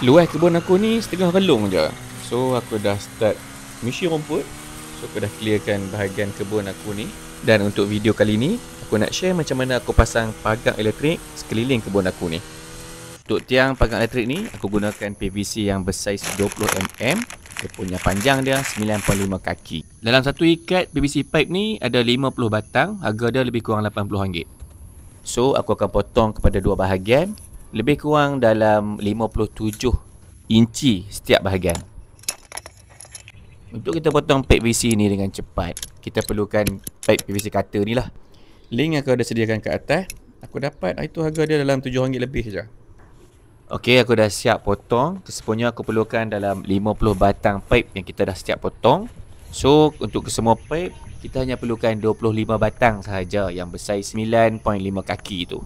Luas kebun aku ni setengah relung je. So aku dah start misi rumput. So aku dah clearkan bahagian kebun aku ni. Dan untuk video kali ni, aku nak share macam mana aku pasang pagar elektrik sekeliling kebun aku ni. Untuk tiang pagar elektrik ni, aku gunakan PVC yang bersaiz 20mm. Dia punya panjang dia 9.5 kaki. Dalam satu ikat PVC pipe ni ada 50 batang. Harga dia lebih kurang RM80. So aku akan potong kepada dua bahagian, lebih kurang dalam 57 inci setiap bahagian. Untuk kita potong pipe PVC ni dengan cepat, kita perlukan pipe PVC cutter ni lah. Link aku ada sediakan kat atas. Aku dapat itu harga dia dalam RM7 lebih je. Okey, aku dah siap potong. Kesemuanya aku perlukan dalam 50 batang pipe yang kita dah siap potong. So untuk kesemua pipe, kita hanya perlukan 25 batang sahaja yang bersaiz 9.5 kaki tu.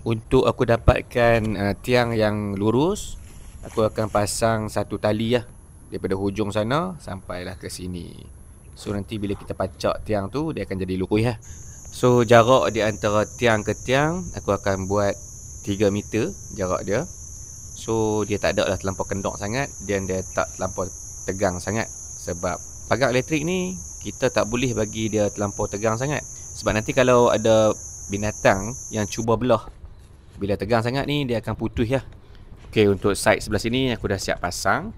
Untuk aku dapatkan tiang yang lurus, aku akan pasang satu tali lah daripada hujung sana sampailah ke sini. So nanti bila kita pacak tiang tu, dia akan jadi lurus lah. So jarak di antara tiang ke tiang, aku akan buat 3 meter jarak dia. So dia tak ada lah terlampau kendor sangat, dan dia tak terlampau tegang sangat. Sebab pagar elektrik ni kita tak boleh bagi dia terlampau tegang sangat. Sebab nanti kalau ada binatang yang cuba belah, bila tegang sangat ni dia akan putus lah. Okey, untuk side sebelah sini aku dah siap pasang.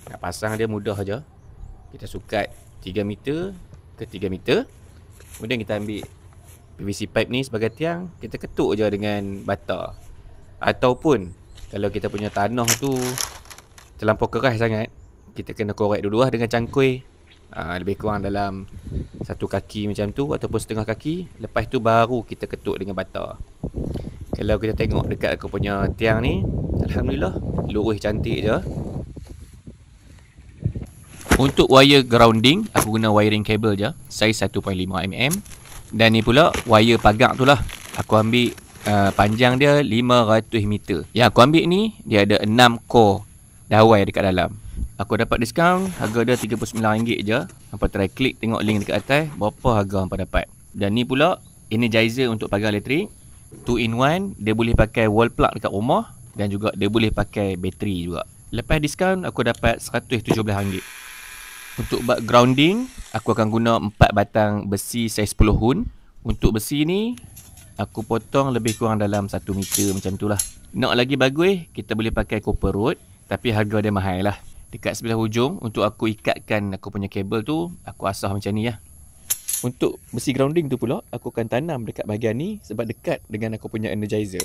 Nak pasang dia mudah je. Kita sukat 3 meter ke 3 meter. Kemudian kita ambil PVC pipe ni sebagai tiang, kita ketuk je dengan bata. Ataupun kalau kita punya tanah tu terlampau keras sangat, kita kena korek dulu lah dengan cangkui. Lebih kurang dalam 1 kaki macam tu, ataupun setengah kaki. Lepas tu baru kita ketuk dengan bata. Kalau kita tengok dekat aku punya tiang ni, alhamdulillah lurus cantik je. Untuk wire grounding, aku guna wiring cable je, saiz 1.5mm. Dan ni pula wire pagar tu lah, aku ambil panjang dia 500 meter. Yang aku ambil ni, dia ada 6 core dawai dekat dalam. Aku dapat diskaun, harga dia RM39 je. Hampa try klik tengok link dekat atas, berapa harga hampa dapat. Dan ni pula energizer untuk pagar elektrik 2 in 1. Dia boleh pakai wall plug dekat rumah, dan juga dia boleh pakai bateri juga. Lepas diskaun, aku dapat RM117. Untuk bak grounding, aku akan guna 4 batang besi saiz 10 hun. Untuk besi ni, aku potong lebih kurang dalam 1 meter macam tu lah. Nak lagi bagus, kita boleh pakai copper rod, tapi harga dia mahal lah. Dekat sebelah hujung, untuk aku ikatkan aku punya kabel tu, aku asah macam ni lah. Untuk besi grounding tu pula, aku akan tanam dekat bahagian ni sebab dekat dengan aku punya energizer.